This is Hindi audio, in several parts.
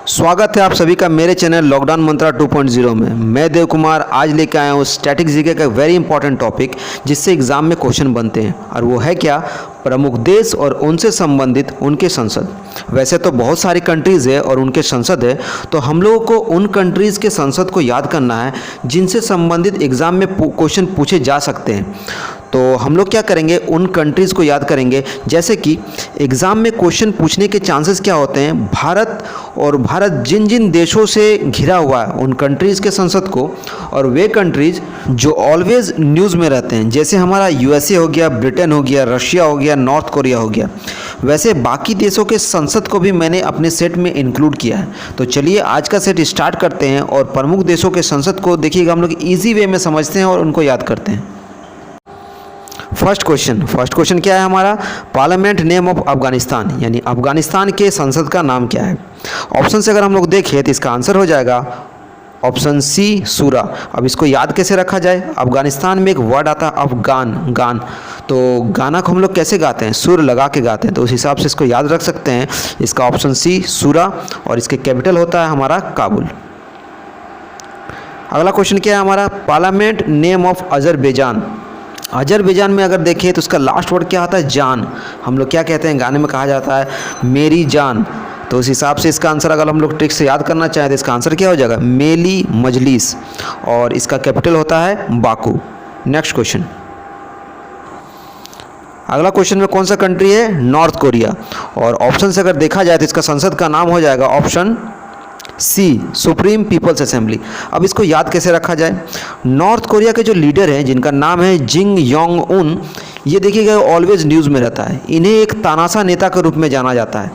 स्वागत है आप सभी का मेरे चैनल लॉकडाउन मंत्रा 2.0 में। मैं देव कुमार आज लेकर आया हूँ स्टैटिक जीके का वेरी इंपॉर्टेंट टॉपिक जिससे एग्जाम में क्वेश्चन बनते हैं, और वो है क्या? प्रमुख देश और उनसे संबंधित उनके संसद। वैसे तो बहुत सारी कंट्रीज़ है और उनके संसद है, तो हम लोगों को उन कंट्रीज़ के संसद को याद करना है जिनसे संबंधित एग्ज़ाम में क्वेश्चन पूछे जा सकते हैं। तो हम लोग क्या करेंगे, उन कंट्रीज़ को याद करेंगे। जैसे कि एग्ज़ाम में क्वेश्चन पूछने के चांसेस क्या होते हैं, भारत जिन जिन देशों से घिरा हुआ है उन कंट्रीज़ के संसद को, और वे कंट्रीज़ जो ऑलवेज न्यूज़ में रहते हैं, जैसे हमारा यूएसए हो गया, ब्रिटेन हो गया, रशिया हो गया, नॉर्थ कोरिया हो गया। वैसे बाकी देशों के संसद को भी मैंने अपने सेट में इंक्लूड किया है। तो चलिए आज का सेट स्टार्ट करते हैं और प्रमुख देशों के संसद को देखिएगा, हम लोग ईजी वे में समझते हैं और उनको याद करते हैं। फर्स्ट क्वेश्चन क्या है हमारा? पार्लियामेंट नेम ऑफ अफगानिस्तान, यानी अफगानिस्तान के संसद का नाम क्या है? ऑप्शन से अगर हम लोग देखें तो इसका आंसर हो जाएगा ऑप्शन सी, सूरा। अब इसको याद कैसे रखा जाए? अफगानिस्तान में एक वर्ड आता है गान, तो गाना को हम लोग कैसे गाते हैं? सुर लगा के गाते हैं, तो उस हिसाब से इसको याद रख सकते हैं। इसका ऑप्शन सी, सूरा, और इसके कैपिटल होता है हमारा काबुल। अगला क्वेश्चन क्या है हमारा? पार्लियामेंट नेम ऑफ अजरबैजान में अगर देखें तो उसका लास्ट वर्ड क्या आता है? जान। हम लोग क्या कहते हैं, गाने में कहा जाता है मेरी जान, तो उस हिसाब से इसका आंसर अगर हम लोग ट्रिक से याद करना चाहें तो इसका आंसर क्या हो जाएगा? मेली मजलिस, और इसका कैपिटल होता है बाकू। नेक्स्ट क्वेश्चन, अगला क्वेश्चन में कौन सा कंट्री है? नॉर्थ कोरिया, और ऑप्शन से अगर देखा जाए तो इसका संसद का नाम हो जाएगा option C, supreme people's assembly. अब इसको याद कैसे रखा जाए? नॉर्थ कोरिया के जो लीडर हैं जिनका नाम है जिंग योंग उन, ये देखिएगा ऑलवेज न्यूज़ में रहता है। इन्हें एक तानाशाह नेता के रूप में जाना जाता है।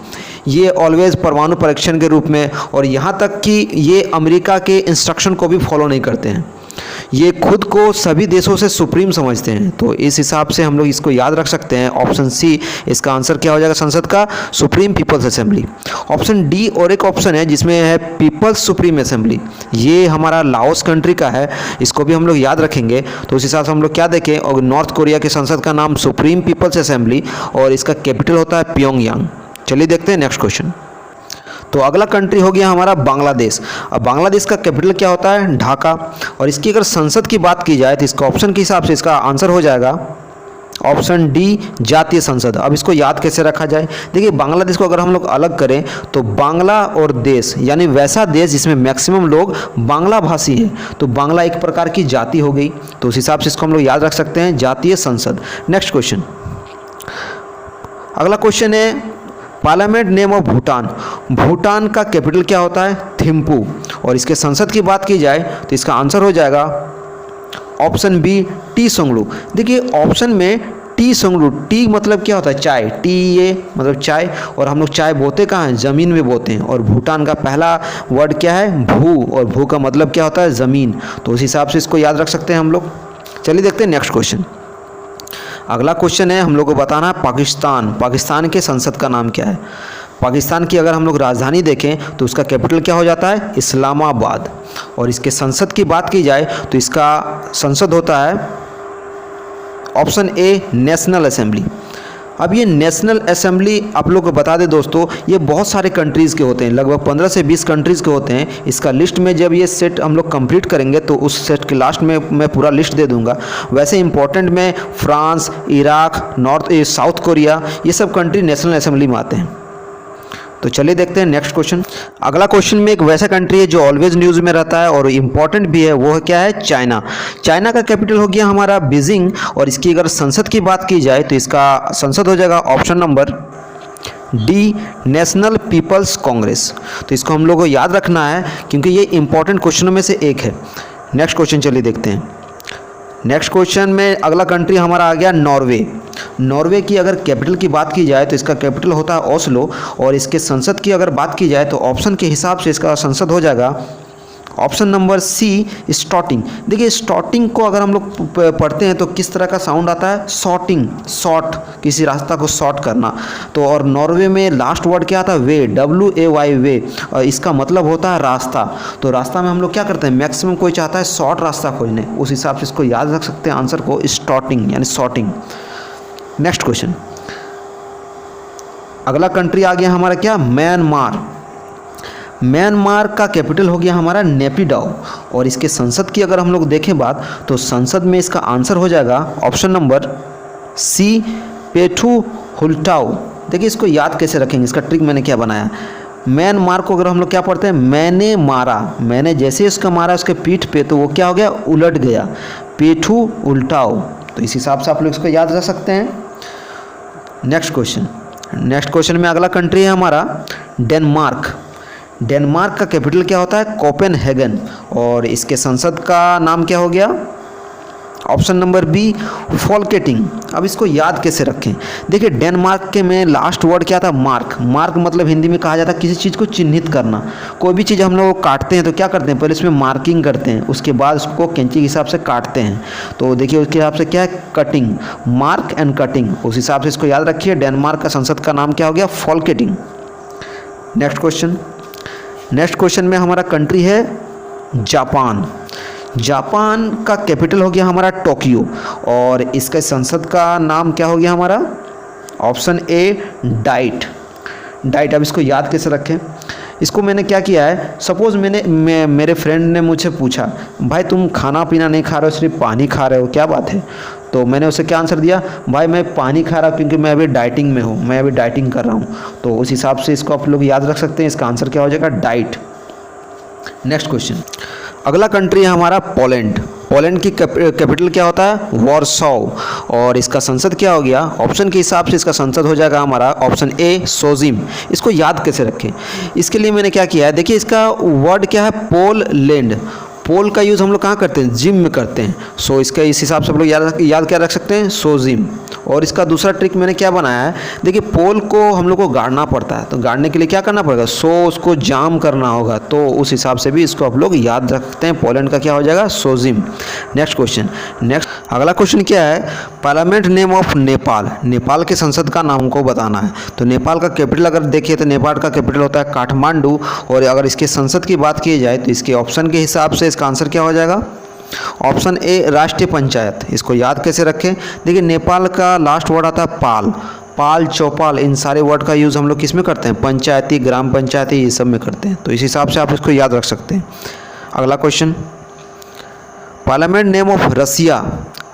ये ऑलवेज परमाणु परीक्षण के रूप में, और यहाँ तक कि ये अमेरिका के इंस्ट्रक्शन को भी फॉलो नहीं करते हैं। ये खुद को सभी देशों से सुप्रीम समझते हैं, तो इस हिसाब से हम लोग इसको याद रख सकते हैं। ऑप्शन सी, इसका आंसर क्या हो जाएगा संसद का? Supreme people's assembly. Option D और एक ऑप्शन है जिसमें है पीपल्स सुप्रीम असेंबली, ये हमारा लाओस कंट्री का है, इसको भी हम लोग याद रखेंगे। तो उस हिसाब से हम लोग क्या देखें, और नॉर्थ कोरिया के संसद का नाम सुप्रीम पीपल्स असेंबली, और इसका कैपिटल होता है प्योंगयांग। चलिए देखते हैं नेक्स्ट क्वेश्चन। तो अगला कंट्री हो गया हमारा बांग्लादेश। अब बांग्लादेश का कैपिटल क्या होता है? ढाका, और इसकी अगर संसद की बात की जाए तो इसका ऑप्शन के हिसाब से इसका आंसर हो जाएगा ऑप्शन डी, जातीय संसद। अब इसको याद कैसे रखा जाए? देखिए बांग्लादेश को अगर हम लोग अलग करें तो बांग्ला और देश, यानी वैसा देश जिसमें मैक्सिमम लोग बांग्ला भाषी हैं, तो बांग्ला एक प्रकार की जाति हो गई, तो उस हिसाब से इसको हम लोग याद रख सकते हैं, जातीय संसद। नेक्स्ट क्वेश्चन, अगला क्वेश्चन है पार्लियामेंट नेम ऑफ भूटान का कैपिटल क्या होता है? थिम्पू, और इसके संसद की बात की जाए तो इसका आंसर हो जाएगा ऑप्शन बी, टी सोंगलू। देखिए ऑप्शन में टी सोंगलू, टी मतलब क्या होता है? चाय, टी ये मतलब चाय, और हम लोग चाय बोते कहाँ हैं? ज़मीन में बोते हैं, और भूटान का पहला वर्ड क्या है? भू, और भू का मतलब क्या होता है? ज़मीन, तो उस हिसाब से इसको याद रख सकते हैं हम लोग। चलिए देखते हैं नेक्स्ट क्वेश्चन। अगला क्वेश्चन है हम लोग को बताना है पाकिस्तान के संसद का नाम क्या है? पाकिस्तान की अगर हम लोग राजधानी देखें तो उसका कैपिटल क्या हो जाता है? इस्लामाबाद, और इसके संसद की बात की जाए तो इसका संसद होता है ऑप्शन ए, नेशनल असेंबली। अब ये नेशनल असेंबली आप लोग को बता दें दोस्तों, ये बहुत सारे कंट्रीज़ के होते हैं, लगभग 15 से 20 कंट्रीज़ के होते हैं। इसका लिस्ट में जब ये सेट हम लोग कंप्लीट करेंगे तो उस सेट के लास्ट में मैं पूरा लिस्ट दे दूंगा। वैसे इंपॉर्टेंट में फ्रांस, इराक, साउथ कोरिया, ये सब कंट्री नेशनल असेंबली में आते हैं। तो चलिए देखते हैं नेक्स्ट क्वेश्चन। अगला क्वेश्चन में एक वैसा कंट्री है जो ऑलवेज न्यूज़ में रहता है और इम्पॉर्टेंट भी है, वो है क्या है? चाइना। चाइना का कैपिटल हो गया हमारा बीजिंग, और इसकी अगर संसद की बात की जाए तो इसका संसद हो जाएगा option number D, national people's congress. तो इसको हम लोग को याद रखना है क्योंकि ये इंपॉर्टेंट क्वेश्चनों में से एक है। नेक्स्ट क्वेश्चन चलिए देखते हैं। नेक्स्ट क्वेश्चन में अगला कंट्री हमारा आ गया नॉर्वे की अगर कैपिटल की बात की जाए तो इसका कैपिटल होता है ओस्लो, और इसके संसद की अगर बात की जाए तो ऑप्शन के हिसाब से इसका संसद हो जाएगा ऑप्शन नंबर सी, स्टॉटिंग। देखिए स्टॉटिंग को अगर हम लोग पढ़ते हैं तो किस तरह का साउंड आता है? शॉर्ट, किसी रास्ता को शॉर्ट करना। तो और नॉर्वे में लास्ट वर्ड क्या आता है? वे, WAY, वे, इसका मतलब होता है रास्ता। तो रास्ता में हम लोग क्या करते हैं? मैक्सिमम कोई चाहता है शॉर्ट रास्ता खोजने, उस हिसाब से इसको याद रख सकते हैं आंसर को, स्टॉटिंग यानी शॉर्टिंग। नेक्स्ट क्वेश्चन, अगला कंट्री आ गया हमारा क्या? म्यांमार। म्यांमार का कैपिटल हो गया हमारा नेपिडाओ। और इसके संसद की अगर हम लोग देखें बात, तो संसद में इसका आंसर हो जाएगा ऑप्शन नंबर सी, पेठू हुल्टाओ। देखिए इसको याद कैसे रखेंगे, इसका ट्रिक मैंने क्या बनाया। म्यांमार को अगर हम लोग क्या पढ़ते हैं, मैंने मारा, मैंने जैसे ही उसका मारा उसके पीठ पे, तो वो क्या हो गया, उलट गया, पेठू उल्टाओ। तो इस हिसाब से आप लोग इसको याद रख सकते हैं। नेक्स्ट क्वेश्चन में अगला कंट्री है हमारा डेनमार्क। डेनमार्क का कैपिटल क्या होता है, कोपेनहेगन। और इसके संसद का नाम क्या हो गया, ऑप्शन नंबर बी, फॉल्केटिंग। अब इसको याद कैसे रखें, देखिए डेनमार्क के में लास्ट वर्ड क्या था, मार्क। मार्क मतलब हिंदी में कहा जाता है किसी चीज़ को चिन्हित करना। कोई भी चीज़ हम लोग काटते हैं तो क्या करते हैं, पहले इसमें मार्किंग करते हैं, उसके बाद उसको कैंची के हिसाब से काटते हैं। तो देखिए उसके हिसाब से क्या है, कटिंग, मार्क एंड कटिंग। उस हिसाब से इसको याद रखिए। डेनमार्क का संसद का नाम क्या हो गया, फॉल्केटिंग। नेक्स्ट क्वेश्चन में हमारा कंट्री है जापान। जापान का कैपिटल हो गया हमारा टोक्यो। और इसके संसद का नाम क्या हो गया हमारा, ऑप्शन ए, डाइट। अब इसको याद कैसे रखें, इसको मैंने क्या किया है, सपोज़ मेरे फ्रेंड ने मुझसे पूछा, भाई तुम खाना पीना नहीं खा रहे हो, सिर्फ पानी खा रहे हो, क्या बात है। तो मैंने उसे क्या आंसर दिया, भाई मैं पानी खा रहा हूँ क्योंकि मैं अभी डाइटिंग में हूँ, मैं अभी डाइटिंग कर रहा हूँ। तो उस हिसाब से इसको आप लोग याद रख सकते हैं। इसका आंसर क्या हो जाएगा, डाइट। नेक्स्ट क्वेश्चन, अगला कंट्री है हमारा पोलैंड। पोलैंड की कैपिटल क्या होता है, वॉर्सो। और इसका संसद क्या हो गया, ऑप्शन के हिसाब से इसका संसद हो जाएगा हमारा ऑप्शन ए, सोजिम। इसको याद कैसे रखें, इसके लिए मैंने क्या किया है, देखिए इसका वर्ड क्या है, पोलैंड। पोल का यूज़ हम लोग कहाँ करते हैं, जिम में करते हैं। सो इसका इस हिसाब से हम लोग याद क्या रख सकते हैं, सोजिम। और इसका दूसरा ट्रिक मैंने क्या बनाया है, देखिए पोल को हम लोग को गाड़ना पड़ता है, तो गाड़ने के लिए क्या करना पड़ेगा, उसको जाम करना होगा। तो उस हिसाब से भी इसको आप लोग याद रखते हैं। पोलैंड का क्या हो जाएगा, सोजिम। नेक्स्ट अगला क्वेश्चन क्या है, parliament name of Nepal. Nepal के संसद का नाम को बताना है। तो नेपाल का कैपिटल अगर देखिए तो नेपाल का कैपिटल होता है काठमांडू। और अगर इसके संसद की बात की जाए तो इसके ऑप्शन के हिसाब से इसका आंसर क्या हो जाएगा, ऑप्शन ए, राष्ट्रीय पंचायत। इसको याद कैसे रखें, देखिए नेपाल का लास्ट वर्ड आता है पाल, चौपाल। इन सारे वर्ड का यूज़ हम लोग किस में करते हैं, पंचायती, ग्राम पंचायती, ये सब में करते हैं। तो इस हिसाब से आप इसको याद रख सकते हैं। अगला question, parliament name of Russia.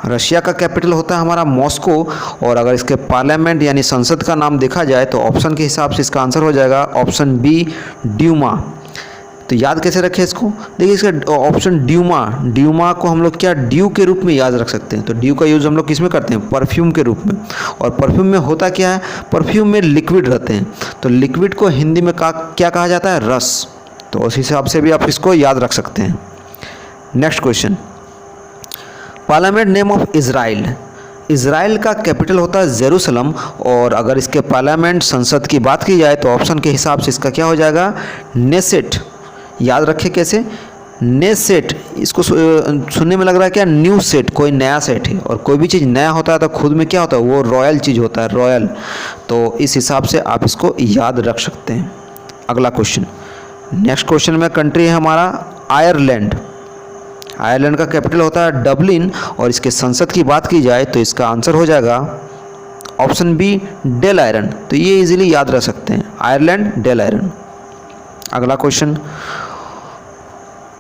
Russia का कैपिटल होता है हमारा मॉस्को। और अगर इसके पार्लियामेंट यानी संसद का नाम देखा जाए तो ऑप्शन के हिसाब से इसका आंसर हो जाएगा ऑप्शन बी, ड्यूमा। तो याद कैसे रखें इसको, देखिए इसका ऑप्शन ड्यूमा को हम लोग क्या ड्यू के रूप में याद रख सकते हैं। तो ड्यू का यूज़ हम लोग किस में करते हैं, परफ्यूम के रूप में। और परफ्यूम में होता क्या है, परफ्यूम में लिक्विड रहते हैं। तो लिक्विड को हिंदी में क्या कहा जाता है, रस। तो उस हिसाब से भी आप इसको याद रख सकते हैं। Next question, parliament name of Israel. Israel का कैपिटल होता है जेरूसलम। और अगर इसके पार्लियामेंट संसद की बात की जाए तो ऑप्शन के हिसाब से इसका क्या हो जाएगा, नेसेट। याद रखें कैसे, नेसेट। इसको सुनने में लग रहा है क्या, न्यू सेट, कोई नया सेट है। और कोई भी चीज़ नया होता है तो खुद में क्या होता है, वो रॉयल चीज़ होता है, रॉयल। तो इस हिसाब से आप इसको याद रख सकते हैं। अगला क्वेश्चन, नेक्स्ट क्वेश्चन में कंट्री है हमारा आयरलैंड। आयरलैंड का कैपिटल होता है डबलिन। और इसके संसद की बात की जाए तो इसका आंसर हो जाएगा ऑप्शन बी, डेल आयरन। तो ये इजीली याद रख सकते हैं, आयरलैंड, डेल आयरन। अगला क्वेश्चन,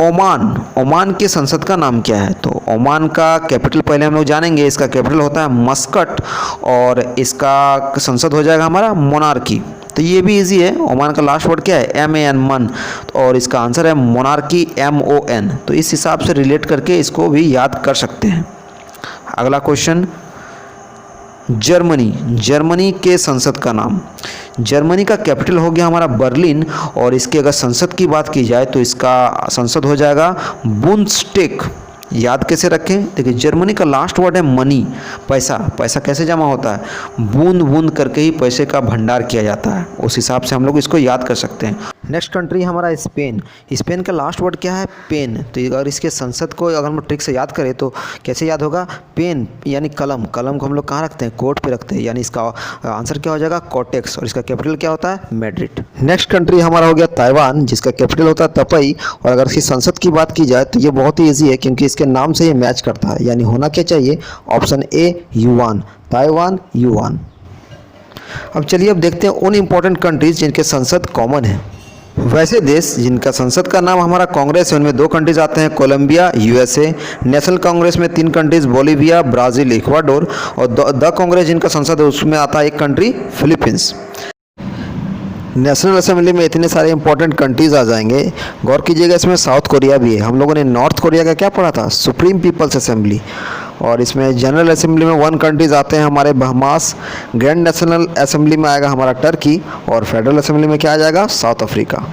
ओमान के संसद का नाम क्या है। तो ओमान का कैपिटल पहले हम लोग जानेंगे। इसका कैपिटल होता है मस्कट। और इसका संसद हो जाएगा हमारा मोनार्की। तो ये भी इजी है। ओमान का लास्ट वर्ड क्या है, MAN, मन। और इसका आंसर है मोनार्की, MON। तो इस हिसाब से रिलेट करके इसको भी याद कर सकते हैं। अगला क्वेश्चन, जर्मनी के संसद का नाम। जर्मनी का कैपिटल हो गया हमारा बर्लिन। और इसके अगर संसद की बात की जाए तो इसका संसद हो जाएगा बुंदस्टैग। याद कैसे रखें, देखिए जर्मनी का लास्ट वर्ड है मनी, पैसा कैसे जमा होता है, बूंद बूंद करके ही पैसे का भंडार किया जाता है। उस हिसाब से हम लोग इसको याद कर सकते हैं। नेक्स्ट कंट्री हमारा स्पेन का लास्ट वर्ड क्या है, पेन। तो अगर इसके संसद को अगर हम ट्रिक से याद करें तो कैसे याद होगा, पेन यानी कलम को हम लोग कहाँ रखते हैं, कोर्ट पे रखते हैं। यानी इसका आंसर क्या हो जाएगा, कॉर्टेक्स। और इसका कैपिटल क्या होता है, मैड्रिड। नेक्स्ट कंट्री हमारा हो गया ताइवान, जिसका कैपिटल होता है तपई। और अगर इसकी संसद की बात की जाए तो ये बहुत ही ईजी है, क्योंकि इसके नाम से ये मैच करता है। यानी होना क्या चाहिए, option A, yuan, Taiwan, yuan. अब चलिए अब देखते हैं उन इम्पोर्टेंट कंट्रीज जिनके संसद कॉमन है। वैसे देश जिनका संसद का नाम हमारा कांग्रेस है उनमें 2 कंट्रीज आते हैं, कोलंबिया यूएसए। नेशनल कांग्रेस में 3 कंट्रीज, बोलीविया, ब्राज़ील, इक्वाडोर। और द कांग्रेस जिनका संसद है उसमें आता है 1 कंट्री, फिलीपींस। नेशनल असेंबली में इतने सारे इंपॉर्टेंट कंट्रीज़ आ जाएंगे। गौर कीजिएगा इसमें साउथ कोरिया भी है। हम लोगों ने नॉर्थ कोरिया का क्या पढ़ा था, सुप्रीम पीपल्स असेंबली। और इसमें जनरल असेंबली में 1 कंट्रीज़ आते हैं हमारे, बहमास। ग्रैंड नेशनल असेंबली में आएगा हमारा टर्की। और फेडरल असेंबली में क्या आ जाएगा, साउथ अफ्रीका।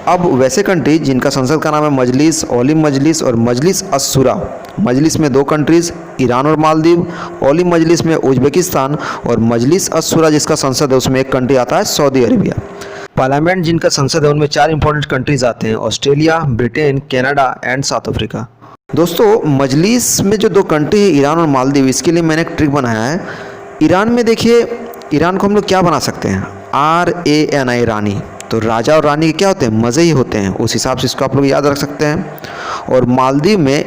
अब वैसे कंट्रीज जिनका संसद का नाम है मजलिस, ओलिम मजलिस और मजलिस अस-शूरा। मजलिस में 2 कंट्रीज़, ईरान और मालदीव। ओलिम मजलिस में उज्बेकिस्तान। और मजलिस अस-शूरा जिसका संसद है उसमें 1 कंट्री आता है, सऊदी अरेबिया। पार्लियामेंट जिनका संसद है उनमें 4 इंपॉर्टेंट कंट्रीज आते हैं, Australia, Britain, Canada and south Africa. दोस्तों मजलिस में जो 2 कंट्री है, ईरान और मालदीव, इसके लिए मैंने एक ट्रिक बनाया है। ईरान में देखिए, ईरान को हम लोग क्या बना सकते हैं, RANI, रानी। तो राजा और रानी के क्या होते हैं, मज़े ही होते हैं। उस हिसाब से इसको आप लोग याद रख सकते हैं। और मालदीव में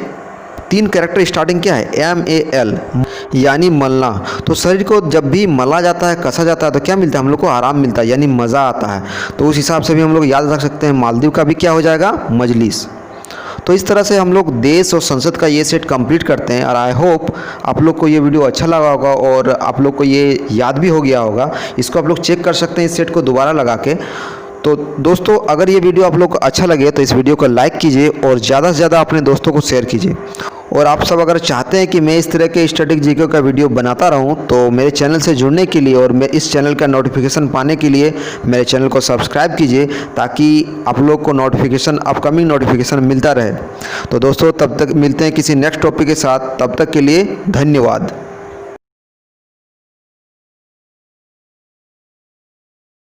3 कैरेक्टर स्टार्टिंग क्या है, MAL, यानी मलना। तो शरीर को जब भी मला जाता है, कसा जाता है, तो क्या मिलता है, हम लोग को आराम मिलता है, यानी मज़ा आता है। तो उस हिसाब से भी हम लोग याद रख सकते हैं, मालदीव का भी क्या हो जाएगा, मजलिस। तो इस तरह से हम लोग देश और संसद का ये सेट कंप्लीट करते हैं। और आई होप आप लोग को ये वीडियो अच्छा लगा होगा और आप लोग को ये याद भी हो गया होगा। इसको आप लोग चेक कर सकते हैं इस सेट को दोबारा लगा के। तो दोस्तों अगर ये वीडियो आप लोग को अच्छा लगे तो इस वीडियो को लाइक कीजिए और ज़्यादा से ज़्यादा अपने दोस्तों को शेयर कीजिए। और आप सब अगर चाहते हैं कि मैं इस तरह के स्टैटिक जीके का वीडियो बनाता रहूं तो मेरे चैनल से जुड़ने के लिए और मैं इस चैनल का नोटिफिकेशन पाने के लिए मेरे चैनल को सब्सक्राइब कीजिए, ताकि आप लोग को नोटिफिकेशन, अपकमिंग नोटिफिकेशन मिलता रहे। तो दोस्तों तब तक मिलते हैं किसी नेक्स्ट टॉपिक के साथ, तब तक के लिए धन्यवाद।